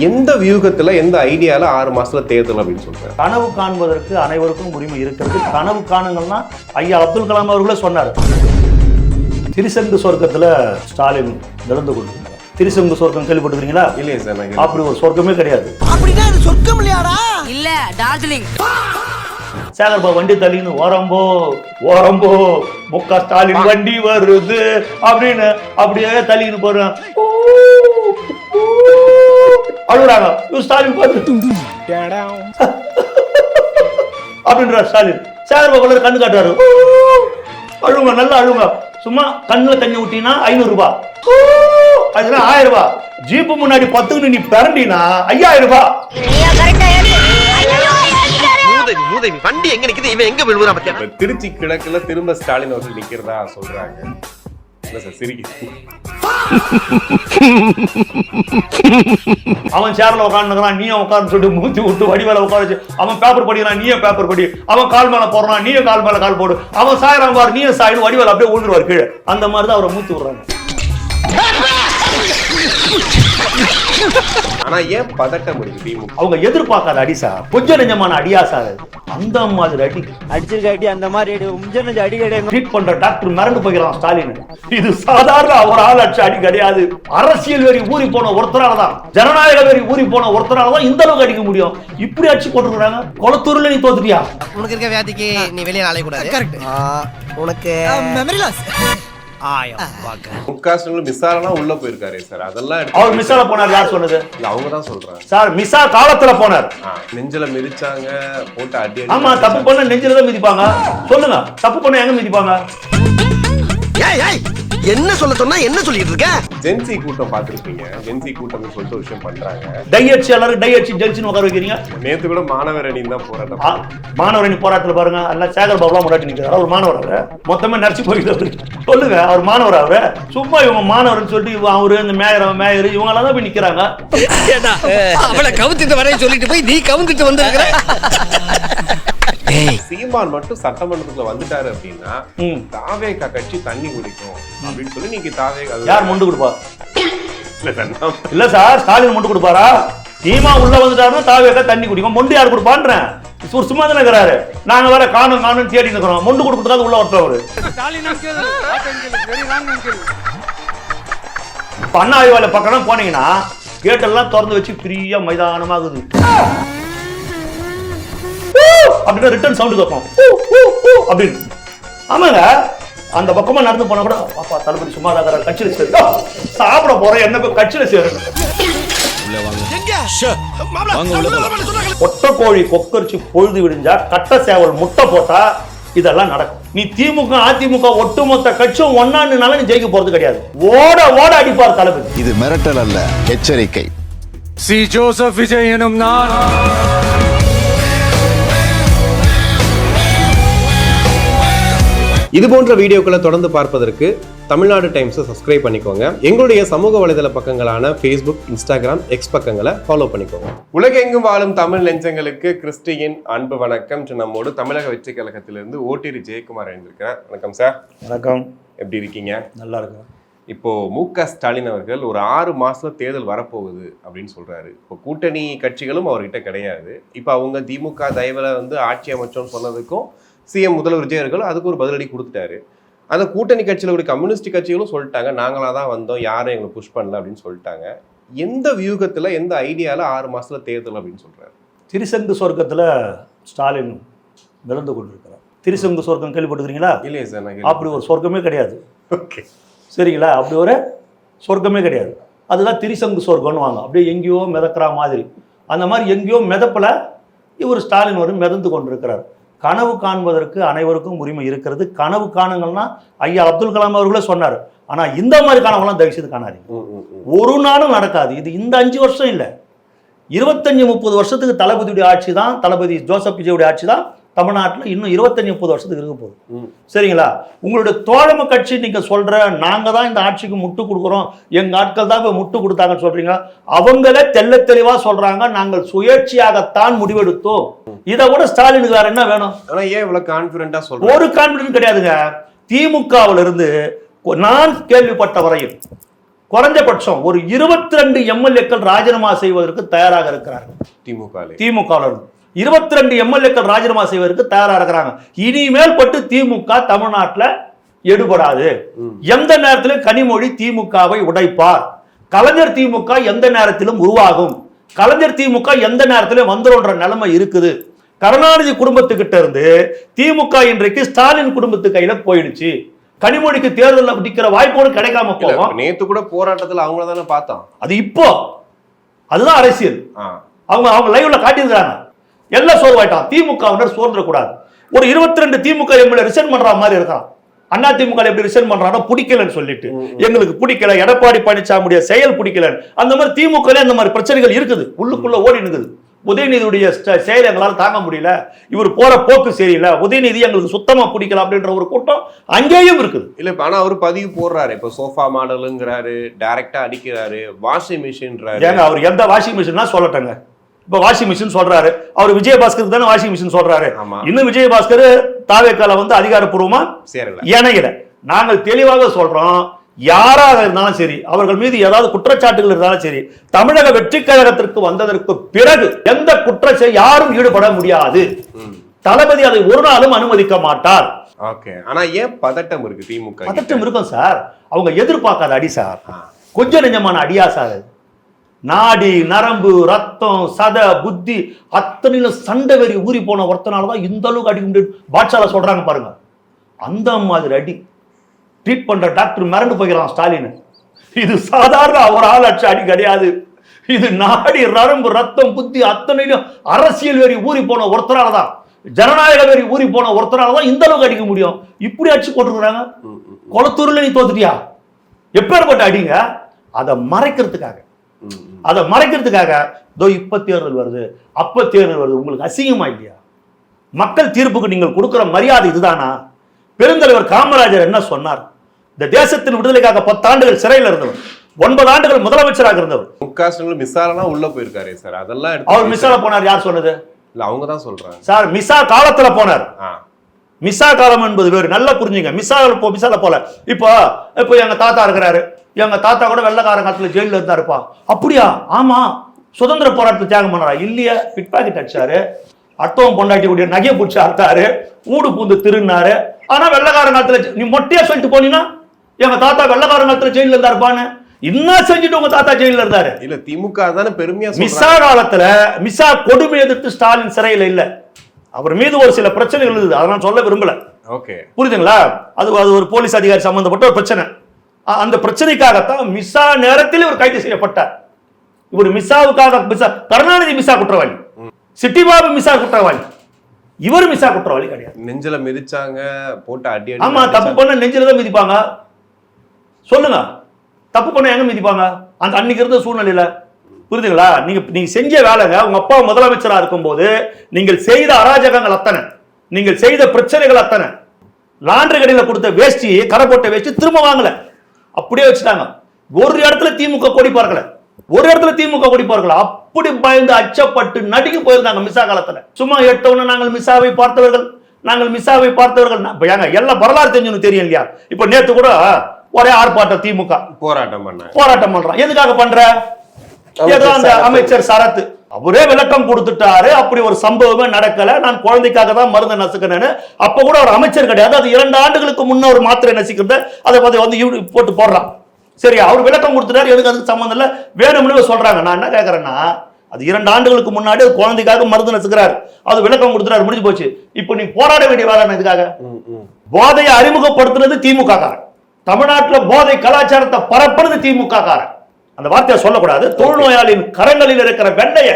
எந்த வியூகத்துல எந்த ஐடியால 6 மாசத்துல தேர்தல் அப்படின்னு சொல்றாரு? கனவு காண்பதற்கு அனைவருக்கும் உரிமை இருக்கிறது. கனவு காணுங்கள்னா ஐயா அப்துல் கலாம் அவர்களே சொன்னார். திரிசங்கு சொர்க்கத்துல ஸ்டாலின் நடந்து கொண்டிருக்கிறார். திரிசங்கு சொர்க்கம் கேள்விப்பட்டிருக்கீங்களா? இல்லையே சார். அப்படி ஒரு சொர்க்கமே கிடையாது. அப்படின்னா அது சொர்க்கம் இல்லையாடா? இல்ல டார்ஜிலிங். சேகர்பா வண்டி தள்ளின்னு ஓரம்போ ஓரம்போ முக்கா ஸ்டாலின் வண்டி வருது அப்படின்னு அப்படியே தள்ளின்னு போறேன். அழுகுறாங்க. ஸ்டாலின் பார்த்து அப்படின்ற ஸ்டாலின் சேகர்பாபு கண்ணு காட்டுறாரு. அழுங்க, நல்லா அழுங்க. சும்மா கண்ணுல தண்ணி ஊட்டினா 500 ரூபாய், அதுனா 1000 ரூபாய். ஜீப்பு முன்னாடி 10 நீ பிறண்டினா 5000 ரூபாய். வண்டி எங்க நிக்குது, இவன் எங்க விழுவுறா பத்தியா? திருச்சி கிழக்குல திரும்ப ஸ்டாலின் அவர்கள் நிக்கிறதா சொல்றாங்க. அவன் சேர்ல உட்காந்துக்கிறான், நீயும் உட்கார்ந்து சொல்லிட்டு மூச்சு விட்டு வடிவேல உட்கார வச்சு. அவன் பேப்பர் படிக்கிறான், நீயும் பேப்பர் படி. அவன் கால் மேல போறான், நீயும் கால் மேல கால் போடு. அவன் சாயிரம் பாரு, நீயும் சாயிடு. வடிவேல அப்படியே விழுந்துருவார் கீழே. அந்த மாதிரிதான் அவரை மூச்சு விடுறாங்க. ஆனா ஏன் பதட்டம் இருக்கு திமுக? அவங்க எதிர்பார்க்காத அடி சார், கொஞ்சம் நெஞ்சமான அடியா சார். அந்த மாதிரி அடி அடிச்சிருக்க அடி, அந்த மாதிரி அடி கிடையாது. ட்ரீட் பண்ற டாக்டர் மிரண்டு போய்க்கலாம் ஸ்டாலின். இது சாதாரண ஒரு ஆள் அடிச்ச அடி கிடையாது. அரசியல் வெறி ஊறி போன ஒருத்தராலதான், ஜனநாயக வெறி ஊறி போன ஒருத்தராலதான் இந்த அளவுக்கு அடிக்க முடியும். இப்படி அடிச்சு போட்டுருக்காங்க. கொளத்தூர்ல நீ தோத்துட்டியா? உனக்கு இருக்க வியாதிக்கு நீ வெளியே அலைய கூடாது. கரெக்ட். உனக்கு மெமரி லாஸ். மிசாலா உள்ள போயிருக்காரு சார். அதெல்லாம் அவர் மிசால போனார். யார் சொன்னது? அவங்க தான் சொல்றாங்க சார். மிசா காலத்துல போனார். நெஞ்சில மிதிச்சாங்க, போட்டு அடி. ஆமா, தப்பு பண்ண நெஞ்சில தான் மிதிப்பாங்க. சொல்லுங்க, தப்பு பண்ண எங்க மிதிப்பாங்க? என்ன சொல்ல சொன்னா என்ன சொல்லிட்டு இருக்க? ஜென்சி கூட்டம் பாத்துருப்பீங்க. ஜென்சி கூட்டம் சொல்லிட்டு ஒரு விஷயம் பண்றாங்க. டை அடிச்சு எல்லாரும் டை அடிச்சு ஜென்சின்னு உட்கார வைக்கிறீங்க. நேத்து கூட மாணவர் அணி தான் போராட்டம். மாணவர் அணி போராட்டத்துல பாருங்க, எல்லாம் சேகர் பாபுலாம் முன்னாடி நிக்கிறார். அவர் மாணவர். அவரு மொத்தமா நடிச்சு போயிட்டு சொல்லுங்க, அவர் மாணவர். அவரு சும்மா இவங்க மாணவர்னு சொல்லிட்டு அவரு இந்த மேயர் இவங்க எல்லாம் தான் போய் நிக்கிறாங்க. அவளை கவுத்துட்டு வரைய சொல்லிட்டு போய் நீ கவுந்துட்டு வந்திருக்கிற. சீமான் மட்டும் சட்டமன்றத்துல வந்துட்டாரு அப்படின்னா தாவேகா கட்சி தண்ணி குடிக்கும் அப்படின்னு சொல்லி நீங்க தாவேகா யார் முண்டு கொடுப்பா? இல்ல சார், ஸ்டாலின் முண்டு கொடுப்பாரா? சீமா உள்ள வந்துட்டாருன்னா தாவேகா தண்ணி குடிக்கும். முண்டு யார் கொடுப்பான்றேன்? ஒரு சும்மா தானே இருக்கிறாரு. நாங்க வேற காணும் தேடி இருக்கிறோம். முண்டு கொடுக்கறதுக்காக உள்ள வரட்டும் அவரு. அண்ணா அறிவாலய பக்கம் போனீங்கன்னா கேட்டெல்லாம் திறந்து வச்சு ஃப்ரீயா மைதானமாகுது. அப்படின்னு ரிட்டர்ன் சவுண்ட் கேட்கும் அப்படின்னு. ஆமாங்க, அந்த பக்கமா நடந்து போனா கூட பாப்பா தளபதி சும்மா தான் கட்சியில சேரு, சாப்பிட போறேன், என்ன கட்சியில சேரு. ஒட்ட கோழி கொக்கரிச்சு பொழுது விடிஞ்சா கட்ட சேவல் முட்டை போட்டா இதெல்லாம் நடக்கும். நீ திமுக அதிமுக ஒட்டுமொத்த கட்சியும் ஒன்னாண்டுனால நீ ஜெயிக்க போறது கிடையாது. ஓட ஓட அடிப்பார் தளபதி. இது மிரட்டல் அல்ல, எச்சரிக்கை. சி ஜோசப் விஜய் எனும் நான் இது போன்ற வீடியோக்களை தொடர்ந்து பார்ப்பதற்கு தமிழ்நாடு டைம்ஸை சப்ஸ்கிரைப் பண்ணிக்கோங்க. எங்களுடைய சமூக வலைதள பக்கங்களான ஃபேஸ்புக், இன்ஸ்டாகிராம், எக்ஸ் பக்கங்களை ஃபாலோ பண்ணிக்கோங்க. உலகெங்கும் வாழும் தமிழ் நெஞ்சங்களுக்கு கிறிஸ்டியின் அன்பு வணக்கம். நம்மோடு தமிழக வெற்றி கழகத்திலிருந்து ஓட்டிரி ஜெயக்குமார் எழுந்திருக்கிறேன். வணக்கம் சார். வணக்கம். எப்படி இருக்கீங்க? நல்லா இருக்கும். இப்போ மு.க. ஸ்டாலின் அவர்கள் ஒரு 6 மாசத்துல தேர்தல் வரப்போகுது அப்படின்னு சொல்றாரு. இப்போ கூட்டணி கட்சிகளும் அவர்கிட்ட கிடையாது. இப்போ அவங்க திமுக தயவுல ஆட்சி அமைச்சோன்னு சொன்னதுக்கும் சிஎம் முதல்வர் விஜய் அவர்கள் அதுக்கு ஒரு பதிலடி கொடுத்துட்டாரு. அந்த கூட்டணி கட்சியில் ஒரு கம்யூனிஸ்ட் கட்சிகளும் சொல்லிட்டாங்க, நாங்களாக தான் வந்தோம், யாரும் எங்களை புஷ் பண்ணல அப்படின்னு சொல்லிட்டாங்க. எந்த வியூகத்தில் எந்த ஐடியாவில் 6 மாசத்துல தேர்தல் அப்படின்னு சொல்றாரு? திரிசங்கு சொர்க்கத்துல ஸ்டாலின் விழுந்து கொண்டிருக்கிறார். திரிசங்கு சொர்க்கம் கேள்விப்பட்டிருக்கீங்களா? இல்லையே சார். அப்படி ஒரு சொர்க்கமே கிடையாது. ஓகே, சரிங்களா? அப்படி ஒரு சொர்க்கமே கிடையாது. அதுதான் திரிசங்கு சொர்க்கம்னு வாங்க. அப்படியே எங்கேயோ மிதக்கிற மாதிரி. அந்த மாதிரி எங்கேயோ மிதப்பில் இவர் ஸ்டாலின் வரும் மிதந்து கொண்டிருக்கிறார். கனவு காண்பதற்கு அனைவருக்கும் உரிமை இருக்கிறது. கனவு காணுங்கள்னா ஐயா அப்துல் கலாம் அவர்களே சொன்னார். ஆனா இந்த மாதிரி கனவுலாம் தயவு செய்து காணாதீங்க. ஒரு நாளும் நடக்காது. இது இந்த 5 வருஷம் இல்லை, 25-30 வருஷத்துக்கு தளபதியுடைய ஆட்சி தான், தளபதி ஜோசப் விஜயுடைய ஆட்சி தான் தமிழ்நாட்டில் இன்னும் 25-30 வருஷத்துக்கு இருக்க போகுது. சரிங்களா? உங்களுடைய தோழமை கட்சி நீங்க சொல்ற நாங்க தான் இந்த ஆட்சிக்கு முட்டு கொடுக்குறோம், எங்க ஆட்கள் தான் முட்டு கொடுத்தாங்கன்னு சொல்றீங்க. அவங்களே தெல்ல தெளிவா சொல்றாங்க, நாங்கள் சுயேட்சையாகத்தான் முடிவெடுத்தோம். இதை விட ஸ்டாலினுக்கு வேற என்ன வேணும்? ஆனா ஏன் இவ்வளவு கான்பிடண்டா சொல்றீங்க? ஒரு கான்பிடன்ஸ் கிடையாதுங்க. திமுகவில் இருந்து நான் கேள்விப்பட்ட வரையில் குறைஞ்சபட்சம் ஒரு 22 எம்எல்ஏக்கள் ராஜினாமா செய்வதற்கு தயாராக இருக்கிறார்கள். திமுக 22 எம்எல்ஏக்கள் ராஜினாமா செய்வதற்கு தயாராக இருக்கிறாங்க. இனிமேல் பட்டு திமுக தமிழ்நாட்டில் எடுபடாது. எந்த நேரத்திலும் கனிமொழி திமுகவை உடைப்பார். கலைஞர் திமுக எந்த நேரத்திலும் உருவாகும். கலைஞர் திமுக எந்த நேரத்திலும் வந்துடும்ன்ற நிலைமை இருக்குது. கருணாநிதி குடும்பத்துக்கிட்ட இருந்து திமுக இன்றைக்கு ஸ்டாலின் குடும்பத்து கையில போயிடுச்சு. கனிமொழிக்கு தேர்தலில் பிடிக்கிற வாய்ப்போடு கிடைக்காம போகும். நேத்து கூட போராட்டத்தில் அவங்கள தானே பார்த்தோம். அது இப்போ அதுதான் அரசியல். அவங்க லைவ்ல காட்டியிருக்காங்க. எல்லாம் சோர்வாயிட்டான். திமுக சோர்ந்துடக்கூடாது. ஒரு 22 திமுக எம்எல்ஏ ரிசைன் பண்ற மாதிரி இருக்கான். அண்ணா திமுக எப்படி ரிசைன் பண்றானோ பிடிக்கலன்னு சொல்லிட்டு, எங்களுக்கு பிடிக்கல, எடப்பாடி பழனிசாமியுடைய செயல் பிடிக்கல, அந்த மாதிரி திமுக அந்த மாதிரி பிரச்சனைகள் இருக்குது, உள்ளுக்குள்ள ஓடி இருக்குது. உதயநிதியுடைய செயல் எங்களால் தாங்க முடியல, இவர் போற போக்கு சரியில்லை, உதயநிதி எங்களுக்கு சுத்தமா பிடிக்கல அப்படின்ற ஒரு கூட்டம் அங்கேயும் இருக்குது. இல்ல ஆனா அவர் பதிவு போடுறாரு. இப்ப சோஃபா மாடலுங்கிறாரு, டைரக்டா அடிக்கிறாரு, வாஷிங் மிஷின்றாரு. ஏங்க அவர் எந்த வாஷிங் மிஷின்னா சொல்லட்டங்க. இப்ப வாஷிங் மிஷின் சொல்றாரு, அவர் விஜயபாஸ்கர் தானே வாஷிங் மிஷின் சொல்றாரு. இன்னும் விஜயபாஸ்கர் தாவேக்கால அதிகாரப்பூர்வமா இணையல. நாங்கள் தெளிவாக சொல்றோம், யாராக இருந்தாலும் சரி, அவர்கள் மீது ஏதாவது குற்றச்சாட்டுகள் இருந்தாலும் சரி, தமிழக வெற்றி கழகத்திற்கு வந்ததற்கு பிறகு எந்த குற்றத்தை யாரும் ஈடுபட முடியாது. தளபதி அதை ஒரு நாளும் அனுமதிக்க மாட்டார். ஆனா ஏன் பதட்டம் இருக்கு திமுக? பதட்டம் இருக்கும் சார். அவங்க எதிர்பார்க்காத அடி சார், கொஞ்சம் நெஞ்சமான அடியா சார். நாடி நரம்பு ரத்தம் சத புத்தி அத்தனையிலும் சண்டை வெறி ஊறி போன ஒருத்தனாலதான் இந்த அளவுக்கு அடிக்க முடியும். பாட்சால சொல்றாங்க பாருங்க, அந்த மாதிரி அடி ட்ரீட் பண்ற டாக்டர் மிரண்டு போகிறான் ஸ்டாலின். இது சாதாரண ஒரு ஆள் அடிச்ச அடி கிடையாது. இது நாடி நரம்பு ரத்தம் புத்தி அத்தனையிலும் அரசியல் வெறி ஊறி போன ஒருத்தனாலதான், ஜனநாயக வெறி ஊறி போன ஒருத்தனாலதான் இந்த அளவுக்கு அடிக்க முடியும். இப்படி அடிச்சு போட்டுருக்காங்க. கொளத்தூர்ல நீ தோத்துட்டியா? எப்பேற்பட்ட அடிங்க. அதை மறைக்கிறதுக்காக இப்ப தேர்தல் வருது, அப்ப தேர்தல் வருது, உங்களுக்கு அசிங்கமா இல்லையா? மக்கள் தீர்ப்புக்கு நீங்கள் கொடுக்கிற மரியாதை இதுதானா? பெருந்தலைவர் காமராஜர் என்ன சொன்னார்? இந்த தேசத்தின் விடுதலைக்காக 10 ஆண்டுகள் சிறையில் இருந்தவர், 9 ஆண்டுகள் முதலமைச்சராக இருந்தவர். மிசாலா உள்ள போயிருக்காரு சார். அதெல்லாம் அவர் மிசால போனார். யார் சொன்னது? இல்ல அவங்க தான் சொல்றாங்க சார். மிசா காலத்துல போனார். மிசா காலம் என்பது வேறு, நல்லா புரிஞ்சுங்க. மிசால போல. இப்போ எங்க தாத்தா இருக்கிறாரு, எங்க தாத்தா கூட வெள்ளக்கார காலத்துல ஜெயில இருந்தாருப்பா. அப்படியா? ஆமா. சுதந்திர போராட்டத்தை தியாகம் பண்ணாரா? இல்லையா. பிட் பாக்கெட் அடிச்சாரு, அட்டவம் பொண்டாட்டி கூடிய நகையை பிடிச்சி அறுத்தாரு, ஊடு பூந்து திருநாரு. ஆனா வெள்ளக்கார காலத்துல நீ மொட்டையா சொல்லிட்டு போனீங்கன்னா எங்க தாத்தா வெள்ளக்கார காலத்துல ஜெயில இருந்தாருப்பான்னு இன்னும் செஞ்சுட்டு உங்க தாத்தா ஜெயில இருந்தாரு. இல்ல திமுக தானே பெருமையா. மிசா காலத்துல மிசா கொடுமை எதிர்த்து ஸ்டாலின் சிறையில இல்ல. அவர் மீது ஒரு சில பிரச்சனைகள் இருந்தது, அதை நான் சொல்ல விரும்பல. புரியுதுங்களா? அது ஒரு போலீஸ் அதிகாரி சம்பந்தப்பட்ட ஒரு பிரச்சனை. அந்த பிரச்சனைக்காகத்தான் மிசா நேரத்தில் இவர் கைது செய்யப்பட்டார். இவர் மிசாவுக்காக கருணாநிதி மிசா குற்றவாளி, சிட்டிபாபு மிசா குற்றவாளி, இவர் மிசா குற்றவாளி கிடையாது. நெஞ்சில மிதிச்சாங்க, போட்டு அடி. ஆமா, தப்பு பண்ண நெஞ்சில தான் மிதிப்பாங்க. சொல்லுங்க, தப்பு பண்ண எங்க மிதிப்பாங்க? அந்த அன்னைக்கு இருந்த சூழ்நிலையில. புரியுதுங்களா? நீங்க செஞ்ச வேலைங்க. உங்க அப்பா முதலமைச்சரா இருக்கும் போது நீங்கள் செய்த அராஜகங்கள் அத்தனை, நீங்கள் செய்த பிரச்சனைகள் அத்தனை, லாண்டரி கடையில கொடுத்த வேஷ்டி, கரை போட்ட வேஷ்டி திரும்ப வாங்கல, அப்படியே வச்சுட்டாங்க. ஒரு இடத்துல திமுக கொடி பார்க்கல, ஒரு இடத்துல திமுக கொடி பார்க்கல. அப்படி பயந்து அச்சப்பட்டு நடுங்கி போயிருந்தாங்க மிசா காலத்துல. சும்மா எடுத்தவன நாங்கள் மிசாவை பார்த்தவர்கள், நாங்கள் மிசாவை பார்த்தவர்கள். எல்லாம் வரலாறு தெரிஞ்சுன்னு தெரியும் இல்லையா? இப்ப நேத்து கூட ஒரே ஆர்ப்பாட்டம், திமுக போராட்டம் பண்றான். எதுக்காக பண்ற? ஏதோ அந்த அமைச்சர் சரத் அவரே விளக்கம் கொடுத்துட்டாரு, அப்படி ஒரு சம்பவமே நடக்கல, நான் குழந்தைக்காக தான் மருந்து நசுக்கிறேன்னு. அப்ப கூட ஒரு அமைச்சர் கிடையாது. அது 2 ஆண்டுகளுக்கு முன்ன ஒரு மாத்திரை நசிக்கிறது, அதை போட்டு போடுறான். சரி, அவர் விளக்கம் கொடுத்துட்டாரு, எதுக்கு அதுக்கு சம்பந்தம் இல்ல, வேணும்னு சொல்றாங்க. நான் என்ன கேட்கறேன்னா, அது 2 ஆண்டுகளுக்கு முன்னாடி குழந்தைக்காக மருந்து நசுக்கிறாரு, அது விளக்கம் கொடுத்துறாரு, முடிஞ்சு போச்சு. இப்ப நீ போராட வேண்டிய வேலை இதுக்காக? போதையை அறிமுகப்படுத்துறது திமுக காரன், தமிழ்நாட்டில் போதை கலாச்சாரத்தை பரப்புறது திமுக காரன். அந்த வார்த்தையை சொல்லக்கூடாது. தொழுநோயாளியின் கரங்களில் இருக்கிற வெண்ணைய,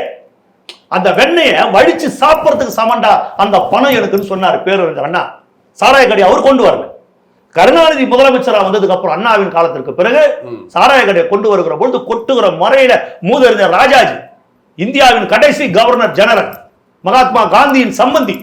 அந்த வெண்ணைய வடிச்சு சாப்பிடறதுக்கு சமண்டா அந்த பணம் எடுக்குன்னு சொன்னார் பேரறிஞர் அண்ணா. சாராய கடை அவர் கொண்டு வரல. கருணாநிதி முதலமைச்சராக வந்ததுக்கு அப்புறம் அண்ணாவின் காலத்திற்கு பிறகு சாராய கடையை கொண்டு வருகிற பொழுது கொட்டுகிற முறையில மூதறிஞர் ராஜாஜி, இந்தியாவின் கடைசி கவர்னர் ஜெனரல், மகாத்மா காந்தியின் சம்பந்தி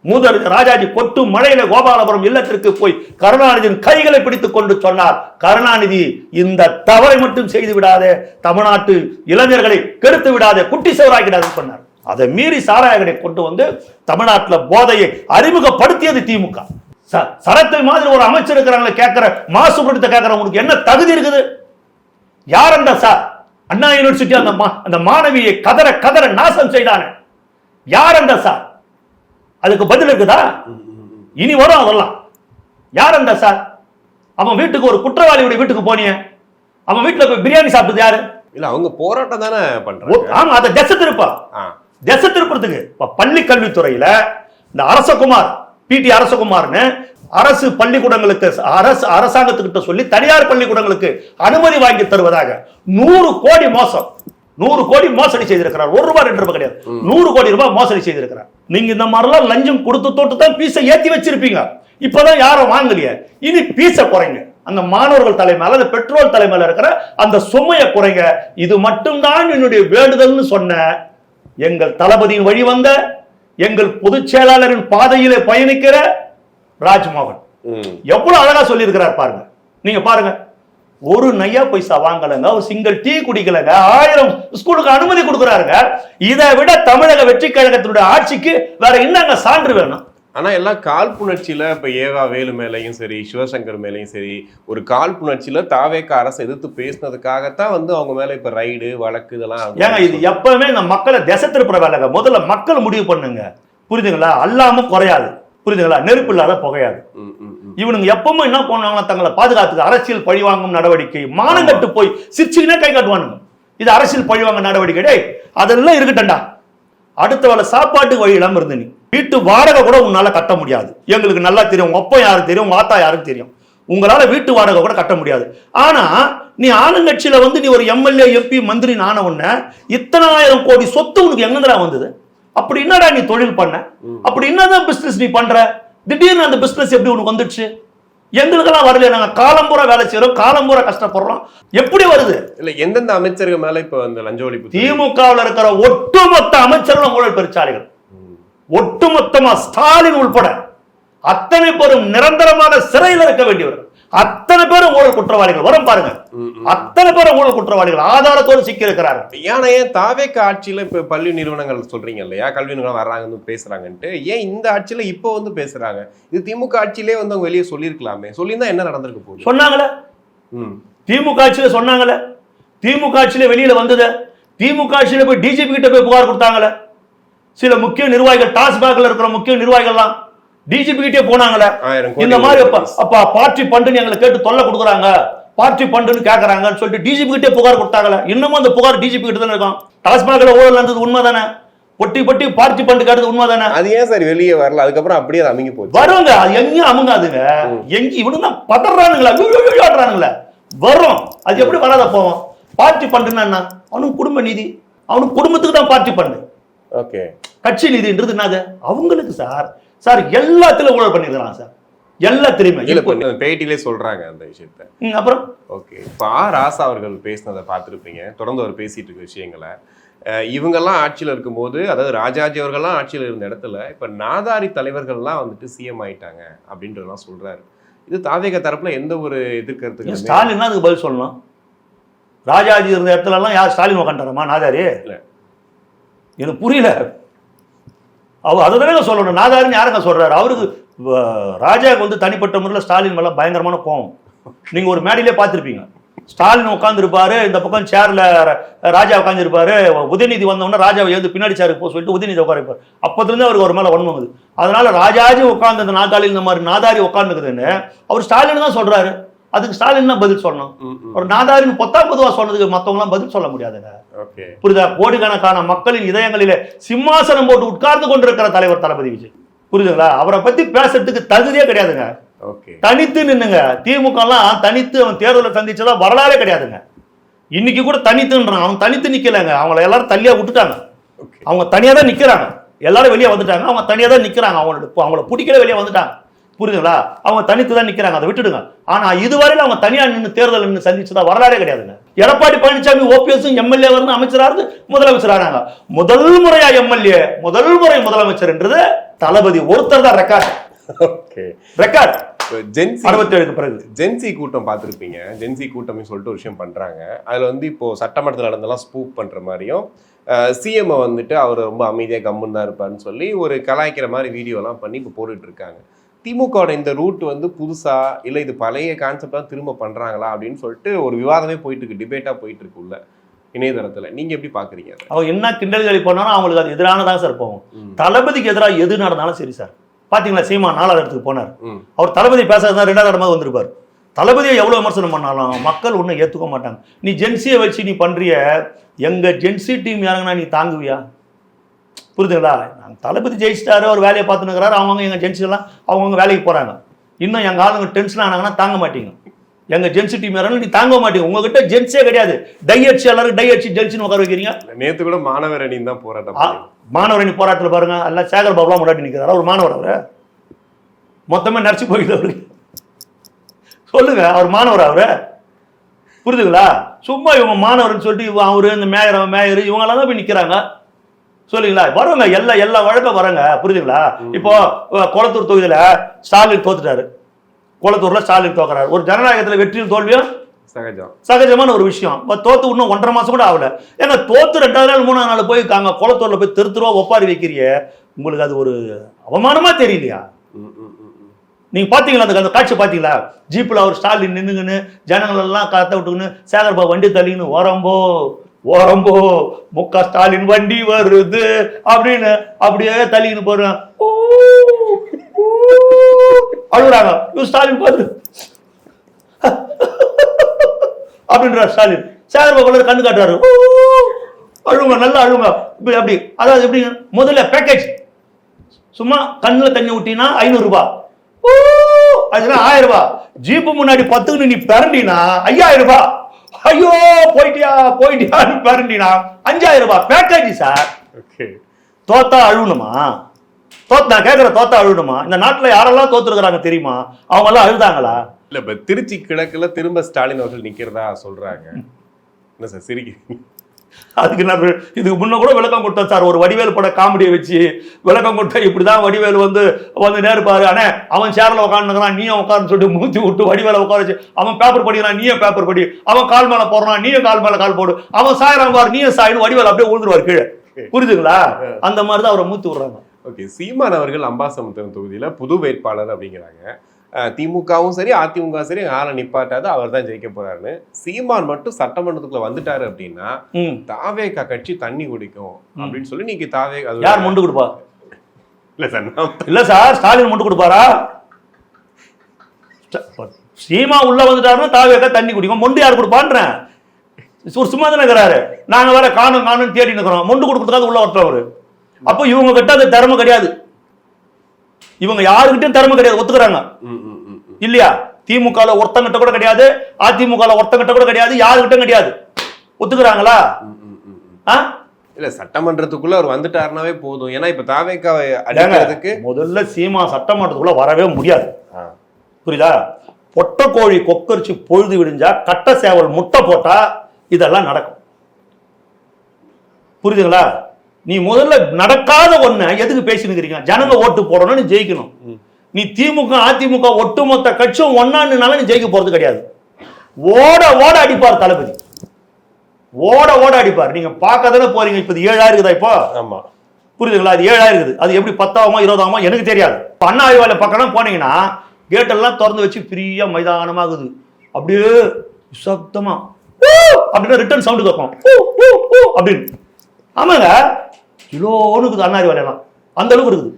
மூதறிஞர் ராஜாஜி கொட்டு மழையில கோபாலபுரம் இல்லத்திற்கு போய் கருணாநிதியின் கைகளை பிடித்துக் கொண்டு சொன்னார், கருணாநிதி இந்த தவறை மட்டும் செய்து விடாதே, தமிழ்நாட்டு இளைஞர்களை கெடுத்து விடாதே, குட்டி சவராக்கிடாது சொன்னார். அதை மீறி சாராயகனை கொண்டு வந்து தமிழ்நாட்டில் போதையை அறிமுகப்படுத்தியது திமுக. சரத்தை மாதிரி ஒரு அமைச்சர் இருக்கிறாங்களே, கேட்கிற மாசுபடுத்த கேட்கிற உங்களுக்கு என்ன தகுதி இருக்குது? யார் அந்த சார்? அண்ணா யூனிவர்சிட்டி அந்த மாணவியை கதற நாசம் செய்தானே, யார் அந்த சார்? அதுக்கு பதில் இருக்குதா? இனி வரும் அதெல்லாம். யார் அந்த சார்? அவன் வீட்டுக்கு, ஒரு குற்றவாளியுடைய வீட்டுக்கு போனிய, அவன் வீட்டுல போய் பிரியாணி சாப்பிட்டது யாரு? இல்ல அவங்க போராட்டம் தானே பண்றாங்க. ஆமா, அதை திசை திருப்பறதுக்கு பள்ளி கல்வித்துறையில இந்த பிடி அரசகுமார்னு அரசு பள்ளிக்கூடங்களுக்கு அரசாங்கத்துக்கிட்ட சொல்லி தனியார் பள்ளிக்கூடங்களுக்கு அனுமதி வாங்கி தருவதாக 100 கோடி மோசம், 100 கோடி மோசடி செய்திருக்கிறார். 1 ரூபாய் 2 ரூபாய் கிடையாது, 100 கோடி ரூபாய் மோசடி செய்திருக்கிறார். நீங்க இந்த மாதிரிலாம் லஞ்சம் கொடுத்து தொட்டு தான் பீஸை ஏத்தி வச்சிருப்பீங்க. இப்பதான் யாரும் வாங்கலையே, இனி பீஸை குறைங்க. அந்த மாணவர்கள் தலைமை அல்லது பெட்ரோல் தலைமையில இருக்கிற அந்த சுமையை குறைங்க. இது மட்டும்தான் என்னுடைய வேண்டுதல்னு சொன்ன எங்கள் தளபதியின் வழி வந்த எங்கள் பொதுச் செயலாளரின் பாதையிலே பயணிக்கிற ராஜ்மோகன் எவ்வளவு அழகா சொல்லி இருக்கிறார் பாருங்க. நீங்க பாருங்க, ஒரு நையா பைசா வாங்கலங்க, ஒரு சிங்கிள் டீ குடிக்கலங்க, 1000 ஸ்கூலுக்கு அனுமதி கொடுக்குறாருங்க. இதை விட தமிழக வெற்றி கழகத்தினுடைய ஆட்சிக்கு வேற என்னங்க சான்று வேணும்? ஆனா எல்லாம் காழ்ப்புணர்ச்சியில இப்ப ஏவா வேலு மேலையும் சரி, சிவசங்கர் மேலையும் சரி, ஒரு காழ்ப்புணர்ச்சியில தாவேக அரசை எதிர்த்து பேசினதுக்காகத்தான் வந்து அவங்க மேல இப்ப ரைடு வழக்கு இதெல்லாம். ஏங்க இது எப்பவுமே நம்ம மக்களை திசை திருப்புற வேலைங்க. முதல்ல மக்கள் முடிவு பண்ணுங்க, புரியுதுங்களா? அல்லாம குறையாது, புரியுதுங்களா? நெருப்பு இல்லாத புகையாது. இவனுங்க எப்பவுமே என்ன பண்ணுவாங்களா, தங்களை பாதுகாத்துக்கு அரசியல் பழிவாங்கும் நடவடிக்கை, மானங்கட்டு போய் சிரிச்சுக்கினே கை காட்டுவானுங்க. இது அரசியல் பழிவாங்க நடவடிக்கை. அதெல்லாம் இருக்கட்டா, அடுத்த வேலை சாப்பாட்டுக்கு வழி இல்லாம இருந்த நீ வீட்டு வாடகை கூட உன்னால கட்ட முடியாது. எங்களுக்கு நல்லா தெரியும், உங்க அப்பா யாருக்கு தெரியும், உங்க ஆத்தா யாருக்கு தெரியும். உங்களால வீட்டு வாடகை கூட கட்ட முடியாது. ஆனா நீ ஆளுங்கட்சியில வந்து நீ ஒரு எம்எல்ஏ எம்பி மந்திரி ஆன உடனே இத்தனை 1000 கோடி சொத்து உனக்கு எங்கடா வந்தது? அப்படி என்னடா நீ தொழில் பண்ண? அப்படி என்னதான் பிசினஸ் நீ பண்ற? திடீர்னு அந்த பிசினஸ் எப்படி உனக்கு வந்துடுச்சு? எங்களுக்கெல்லாம் வரல, நாங்க காலம்பூரா வேலை செய்யறோம், காலம்பூரா கஷ்டப்படுறோம். எப்படி வருது? இல்ல எந்தெந்த அமைச்சர்கள் மேல இப்ப அந்த லஞ்ச ஒழிப்பு திமுகவில் இருக்கிற ஒட்டுமொத்த அமைச்சர்களும் ஊழல் பெருச்சாளிகள், ஒட்டுமொத்தமா ஸ்டாலின் உள்பட அத்தனை பேரும் நிரந்தரமான சிறையில் இருக்க வேண்டியவர், அத்தனை பேரும் ஊழல் குற்றவாளிகள். வரும் பாருங்க, அத்தனை பேரும் ஊழல் குற்றவாளிகள் ஆதாரத்தோடு சிக்கி இருக்கிறார்கள். ஏன் தாவேக ஆட்சியில இப்ப பள்ளி நிறுவனங்கள் சொல்றீங்க இல்லையா, கல்வி நிறுவனம் வர்றாங்க பேசுறாங்கன்ட்டு, ஏன் இந்த ஆட்சியில இப்ப வந்து பேசுறாங்க? இது திமுக ஆட்சியிலே வந்து அவங்க வெளியே சொல்லியிருக்கலாமே, சொல்லியிருந்தா என்ன நடந்திருக்க போகுது? சொன்னாங்களே, திமுக ஆட்சியில சொன்னாங்களே, திமுக ஆட்சியில வெளியில வந்தது, திமுக ஆட்சியில போய் டிஜிபி கிட்ட போய் புகார் கொடுத்தாங்களே. சில முக்கிய நிர்வாகிகள், டாஸ்மாக்ல இருக்கிற முக்கிய நிர்வாகிகள்லாம் டிஜிபி கிட்டே போனாங்களே. இந்த மாதிரி அப்பா பார்ட்டி பண்டுன்னு எங்களை கேட்டு தொல்லை கொடுக்குறாங்க, பார்ட்டி பண்டுன்னு கேட்கறாங்கன்னு சொல்லிட்டு டிஜிபி கிட்டே புகார் கொடுத்தாங்களே. இன்னமும் அந்த புகார் டிஜிபி கிட்ட தானே இருக்கும். டாஸ்மாக்ல ஊழல் இருந்தது உண்மை தானே, பொட்டி பார்ட்டி பண்டு கேட்டது உண்மை தானே. அது ஏன் சார் வெளியே வரல? அதுக்கப்புறம் அப்படியே அது அமுங்கி போச்சு. வருங்க, அது எங்கேயும் அமுங்காதுங்க. எங்க இவனு தான் பதறானுங்களா, ஆடுறானுங்களே, வரும். அது எப்படி வராத போவோம்? பார்ட்டி பண்டுன்னா என்ன? அவனுக்கு குடும்ப நிதி, அவனுக்கு குடும்பத்துக்கு தான் பார்ட்டி பண்டு. ஓகே, கட்சி நிதின்றது என்னது? அவங்களுக்கு சார் எல்லாத்திலும் ஊழல் பண்ணிருக்காங்க சார், எல்லாத்திலுமே. பேட்டிலே சொல்றாங்க அந்த விஷயத்த. அப்புறம் ஓகே, இப்ப ராசா அவர்கள் பேசினதை பார்த்துருப்பீங்க, தொடர்ந்து அவர் பேசிட்டு இருக்க விஷயங்களை. இவங்கெல்லாம் ஆட்சியில் இருக்கும்போது, அதாவது ராஜாஜி அவர்கள்லாம் ஆட்சியில் இருந்த இடத்துல இப்ப நாதாரி தலைவர்கள்லாம் வந்துட்டு சிஎம் ஆயிட்டாங்க அப்படின்றதெல்லாம் சொல்றாரு. இது தாவேக தரப்புல எந்த ஒரு எதிர்க்கிறதுக்கு ஸ்டாலின் அதுக்கு பதில் சொல்லணும். ராஜாஜி இருந்த இடத்துல எல்லாம் யார் ஸ்டாலின் உட்காந்துறமா நாதாரி? எனக்கு புரியல. அதை தானே சொல்லணும். நாதாரின்னு யாருங்க சொல்றாரு? அவருக்கு ராஜாவுக்கு வந்து தனிப்பட்ட முறையில் ஸ்டாலின் மேல பயங்கரமான கோவம். நீங்க ஒரு மேடையிலே பார்த்துருப்பீங்க, ஸ்டாலின் உட்கார்ந்து இருப்பாரு, இந்த பக்கம் சேர்ல ராஜா உட்கார்ந்து இருப்பாரு. உதயநிதி வந்தவொடனே ராஜாவை எழுந்து பின்னாடி சேருக்கு போக சொல்லிட்டு உதயநிதி உட்காரிப்பார். அப்பத்துல இருந்து அவருக்கு ஒரு மேல வன்மங்குது. அதனால ராஜாஜி உட்கார்ந்து அந்த நாதாளி இந்த மாதிரி நாதாரி உட்கார்ந்துக்குதுன்னு அவர் ஸ்டாலின் தான் சொல்றாரு. அதுக்கு ஸ்டாலின் தான் பதில் சொல்லணும். ஒரு நாதாரின் பொதுவா சொன்னதுக்கு மத்தவங்க எல்லாம் பதில் சொல்ல முடியாதுங்க. புரியுதா? கோடிக்கணக்கான மக்களின் இதயங்களிலே சிம்மாசனம் போட்டு உட்கார்ந்து கொண்டிருக்கிற தலைவர் தளபதி விஜய், புரியுதுங்களா? அவரை பத்தி பேசுறதுக்கு தகுதியே கிடையாதுங்க. தனித்து நின்னுங்க. திமுக எல்லாம் தனித்து அவன் தேர்தலை சந்திச்சதா வரலாறே கிடையாதுங்க. இன்னைக்கு கூட தனித்துன்றான். அவன் தனித்து நிக்கலங்க, அவங்களை எல்லாரும் தள்ளியா விட்டுட்டாங்க. அவங்க தனியா தான் நிக்கிறாங்க, எல்லாரும் வெளியே வந்துட்டாங்க, அவங்க தனியா தான் நிக்கிறாங்க. அவங்கள பிடிக்கல வெளியே வந்துட்டாங்க, புரியுதுங்களா? அவங்க தனித்து தான் நிக்கிறாங்க, அதை விட்டுடுங்க. ஆனா இதுவரையில அவங்க தனியா நின்று தேர்தல் நின்று சந்திச்சதா வரலாறே கிடையாதுங்க. எடப்பாடி பழனிசாமி ஓபிஎஸ் எம்எல்ஏ வந்து அமைச்சராக முதலமைச்சரானாங்க. முதல் முறையா எம்எல்ஏ, முதல் முறை முதலமைச்சர் என்றது தளபதி ஒருத்தர் தான் ரெக்கார்ட். ரெக்கார்ட். ஜென்சி கூட்டம் பார்த்துருப்பீங்க. ஜென்சி கூட்டம் சொல்லிட்டு ஒரு விஷயம் பண்றாங்க. அதுல வந்து இப்போ சட்டமன்றத்தில் நடந்தெல்லாம் ஸ்பூப் பண்ற மாதிரியும், சிஎம் வந்துட்டு அவர் ரொம்ப அமைதியாக கம்முன்னு தான் இருப்பாருன்னு சொல்லி ஒரு கலாய்க்கிற மாதிரி வீடியோலாம் பண்ணி இப்போ போட்டுட்டு இருக்காங்க. திமுகவோட இந்த ரூட் வந்து புதுசா இல்ல இது பழைய கான்செப்டா திரும்ப பண்றாங்களா அப்படின்னு சொல்லிட்டு ஒரு விவாதமே போயிட்டு இருக்கு, டிபேட்டா போயிட்டு இருக்கு உள்ள இணையதளத்துல. நீங்க எப்படி பாக்குறீங்க அதை? அவங்க என்ன கிண்டல்களை பண்ணாலும் அவங்களுக்கு அது எதிரானதான் சார் போகும். தளபதிக்கு எதிராக எது நடந்தாலும் சரி சார். பாத்தீங்களா, சீமா 4வது இடத்துக்கு போனார். அவர் தளபதி பேசாதான் 2வது இடமா வந்திருப்பார். தளபதியை எவ்வளவு விமர்சனம் பண்ணாலும் மக்கள் ஒன்றும் ஏத்துக்க மாட்டாங்க. நீ ஜென்சியை வச்சு நீ பண்றிய, எங்க ஜென்சி டீம் யாருங்கன்னா நீ தாங்குவியா? புரியுதுங்களா? நாங்கள் தளபதி ஜெயிச்சிட்டாரு, அவர் வேலையை பார்த்துனுக்கிறாரு, அவங்க எங்கள் ஜென்சிலாம் அவங்கவுங்க வேலைக்கு போகிறாங்க. இன்னும் எங்கள் ஆளுங்க டென்ஷன் ஆனாங்கன்னா தாங்க மாட்டீங்க. எங்கள் ஜென்சி டீம் யாரும் நீ தாங்க மாட்டீங்க. உங்ககிட்ட ஜென்ஸே கிடையாது. டை அடிச்சு எல்லாரும் டை அடிச்சு ஜென்சின்னு உட்கார வைக்கிறீங்க. நேற்று கூட மாணவர் அணி தான் போராட்டம். மாணவர் அணி போராட்டத்தில் பாருங்க, எல்லாம் சேகர் பாபுலாம் முன்னாடி நிற்கிறாரு. அவர் மாணவர், அவரு மொத்தமாக நடிச்சு போயிட்டு அவரு சொல்லுங்க, அவர் மாணவர் அவரு. புரியுதுங்களா? சும்மா இவங்க மாணவர்னு சொல்லிட்டு அவரு இந்த மேயர் இவங்கெல்லாம் தான் போய் நிற்கிறாங்க. சொல்லுங்களா? வரங்க எல்லா வழக்கம் வரங்க. புரியுதுங்களா? இப்போ கொளத்தூர் தொகுதியில ஸ்டாலின் தோத்துட்டாரு. கொளத்தூர்ல ஸ்டாலின் தோக்குறாரு. ஒரு ஜனநாயகத்துல வெற்றியும் தோல்வியும் சகஜமான ஒரு விஷயம். தோத்து இன்னும் 1.5 மாசம் கூட ஆகல. ஏன்னா தோத்து 2வது நாள் 3வது நாள் போய் கொளத்தூர்ல போய் தெருவா ஒப்பாரி வைக்கிறிய, உங்களுக்கு அது ஒரு அவமானமா தெரியலையா? நீங்க பாத்தீங்களா அந்த காட்சி பாத்தீங்களா? ஜீப்ல அவர் ஸ்டாலின் நின்னுங்கன்னு ஜனங்கள் எல்லாம் கத்த விட்டுக்குன்னு சேகர் பாபு வண்டி தள்ளின்னு ஓரம்போ முக ஸ்டாலின் வண்டி வருது அப்படின்னு அப்படியே தள்ளின்னு போறான். அழுகுறாங்க. ஸ்டாலின் பாரு அப்படின்ற ஸ்டாலின் சேகர் பாபு கண்ணு காட்டுறாரு. அழுங்க, நல்லா அழுங்க. அப்படி அதாவது எப்படி முதல்ல பேக்கேஜ் சும்மா கண்ணுல தண்ணி ஊட்டினா 500 ரூபாய், அதுல 1000 ரூபாய். ஜீப்பு முன்னாடி 10ன்னு நீ பிறண்டினா 5000 ரூபாய். ஐயோ போயிட்டியான்னு பிறண்டினா 5000 ரூபாய் பேக்கேஜ் சார். தோத்தா அழுணுமா? நான் கேட்கிற தோத்தா அழுணுமா? இந்த நாட்டுல யாரெல்லாம் தோத்துருக்காங்க தெரியுமா? அவங்க எல்லாம் அழுதாங்களா? இல்ல இப்ப திருச்சி கிழக்குல திரும்ப ஸ்டாலின் அவர்கள் நிக்கிறதா சொல்றாங்க. என்ன சார் சிரிக்கிறீங்க? அதுக்கு நான் இதுக்கு முன்ன கூட விளக்கம் கொடுத்தேன் சார். ஒரு வடிவேல் பட காமெடியை வச்சு விளக்கம் கொடுத்தேன். இப்படிதான் வடிவேல் வந்து நேர்பாரு, ஆனா அவன் சேர்ல உட்காந்துக்கிறான், நீயும் உட்காருன்னு சொல்லிட்டு மூச்சு விட்டு வடிவேல உட்கார வச்சு, அவன் பேப்பர் படிக்கிறான், நீயும் பேப்பர் படி, அவன் கால் மேல போடுறான், நீயும் கால் மேல கால் போடு, அவன் சாயிரம் பாரு, நீயும் சாயின்னு வடிவேல் அப்படியே விழுந்துருவார் கீழே. புரியுதுங்களா? அந்த மாதிரிதான் அவரை மூத்து விடுறாங்க. ஓகே, சீமான் அவர்கள் அம்பாசமுத்திரம் தொகுதியில புது வேட்பாளர் அப்படிங்கிறாங்க. திமுகவும் சரி அதிமுக சரி ஆளை நிப்பாட்டாது, அவர் தான் ஜெயிக்க போறாருன்னு. சீமான் மட்டும் சட்டமன்றத்துக்குள்ள வந்துட்டாரு அப்படின்னா தாவேகா கட்சி தண்ணி குடிக்கும் அப்படின்னு சொல்லி நீங்க யார் முண்டு கொடுப்பா? இல்ல சார் ஸ்டாலின் முண்டு கொடுப்பாரா? சீமா உள்ள வந்துட்டாருன்னா தாவேகா தண்ணி குடிக்கும். மொண்டு யார் கொடுப்பான்றேன்? ஒரு சும்மா தானே இருக்கிறாரு. நாங்க வேற காணும் தேடி நிக்கிறோம். மொண்டு கொடுக்கறதுக்காக உள்ள வரட்டவர். அப்போ இவங்க கிட்ட அந்த திறமை கிடையாது. இவங்க யாருக்கிட்டையும் திறமை கிடையாது, ஒத்துக்கிறாங்க இல்லையா? திமுக ஒருத்தங்கிட்ட கூட கிடையாது, அதிமுக ஒருத்தங்கிட்ட கூட கிடையாது, யாருக்கிட்டும் கிடையாது. ஒத்துக்கிறாங்களா? இல்ல சட்டமன்றத்துக்குள்ள அவர் வந்துட்டாருனாவே போதும். ஏன்னா இப்ப தாவேகாவை அடிக்கிறதுக்கு முதல்ல சீமா சட்டமன்றத்துக்குள்ள வரவே முடியாது. புரியுதா? பொட்ட கோழி கொக்கரிச்சு பொழுது விடிஞ்சா கட்ட சேவல் முட்டை போட்டா இதெல்லாம் நடக்கும். புரியுதுங்களா? நீ முதல்ல நடக்காத ஒண்ணு எதுக்கு பேசினுக்கிறீங்க? ஜனங்க ஓட்டு போடணும், நீ ஜெயிக்கணும். நீ திமுக அதிமுக ஒட்டுமொத்த கட்சியும் ஒன்னான்னு நீ ஜெயிக்க போறது கிடையாது. ஓட அடிப்பார் தளபதி, ஓட அடிப்பார். நீங்க பார்க்கதானே போறீங்க. இப்ப 7000 இருக்குதா? இப்போ ஆமா, புரியுதுங்களா? அது 7000 இருக்குது. அது எப்படி 10ஆகுமா 20ஆகுமா எனக்கு தெரியாது. அண்ணா அறிவாலய பக்கம் போனீங்கன்னா கேட் எல்லாம் திறந்து வச்சு ஃப்ரீயா மைதானமா இருக்குது. அப்படியே சப்தமா அப்படின்னா ரிட்டர்ன் சவுண்டு கேட்கும் அப்படின்னு. ஆமாங்க, கிலோனுக்குது அண்ணாரி வேலையெல்லாம் அந்த அளவுக்கு இருக்குது.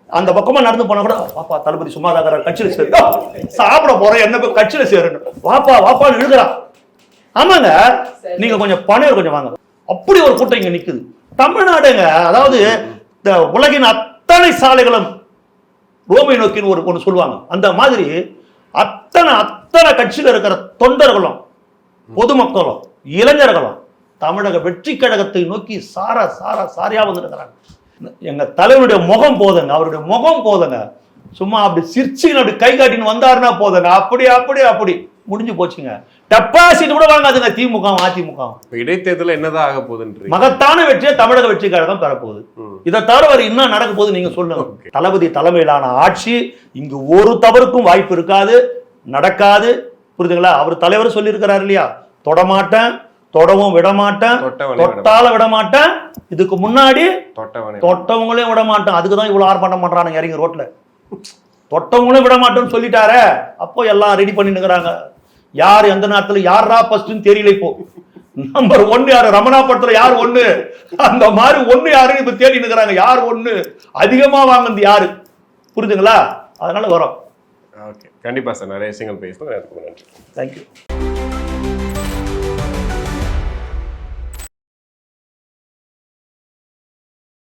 அந்த பக்கமா நடந்து போனா கூட வாப்பா தளபதி சும்மா தான் கட்சியில சேரு, சாப்பிட போறேன் என்ன கட்சியில சேருன்னு வாப்பான்னு எழுதுறான். ஆமாங்க, நீங்க கொஞ்சம் பணையர் கொஞ்சம் வாங்க. அப்படி ஒரு கூட்டம் இங்க நிக்குது. தமிழ்நாடுங்க, அதாவது உலகின் அத்தனை சாலைகளும் ரோமை நோக்கின்னு ஒன்று சொல்லுவாங்க. அந்த மாதிரி அத்தனை கட்சியில் இருக்கிற தொண்டர்களும் பொதுமக்களும் இளைஞர்களும் தமிழக வெற்றி கழகத்தை நோக்கி சாரியா வந்துருக்கிறாங்க. எங்க தலைவருடைய முகம் போதுங்க, அவருடைய முகம் போதுங்க. சும்மா அப்படி சிரிச்சுன்னு அப்படி கை காட்டின்னு வந்தாருன்னா போதுங்க. அப்படி முடிஞ்சு போச்சுங்க. டெபாசிட் கூட வாங்காதுங்க திமுக அதிமுக. இடைத்தேர்தல் என்னதான் ஆக போகுதுன்னு மகத்தான வெற்றியை தமிழக வெற்றி கழகம் பெறப்போகுது. இதை தவிர வர இன்னும் நடக்க போகுது நீங்க சொல்லுங்க. தளபதி தலைமையிலான ஆட்சி இங்கு ஒரு தவறுக்கும் வாய்ப்பு இருக்காது, நடக்காது. புரியுதுங்களா? அவர் தலைவர் சொல்லி இருக்கிறார் இல்லையா, தொடமாட்டேன், தொடவும் விடமாட்டேன், தொட்டால விடமாட்டேன். இதுக்கு முன்னாடி தொட்டவங்களையும் விடமாட்டேன். அதுக்குதான் இவ்வளவு ஆர்ப்பாட்டம் பண்றானுங்க இறங்கி ரோட்ல. தொட்டவங்களும் விட மாட்டோம்னு சொல்லிட்டாரே, அப்போ எல்லாம் ரெடி பண்ணினுக்கிறாங்க. யார் எந்த நேரத்தில் யாரா ஃபர்ஸ்ட்னு தெரியல. இப்போ நம்பர் 1 யாரு, ரமணா படத்துல யார் 1, அந்த மாதிரி 1 யாருன்னு இப்ப தேடி நிக்கிறாங்க. யார் 1 அதிகமா வாங்குறது யாரு, புரிஞ்சுங்களா? அதனால வரோம். ஓகே, கண்டிப்பா சார், நிறைய விஷயங்கள் பேசணும். நன்றி. தேங்க்யூ.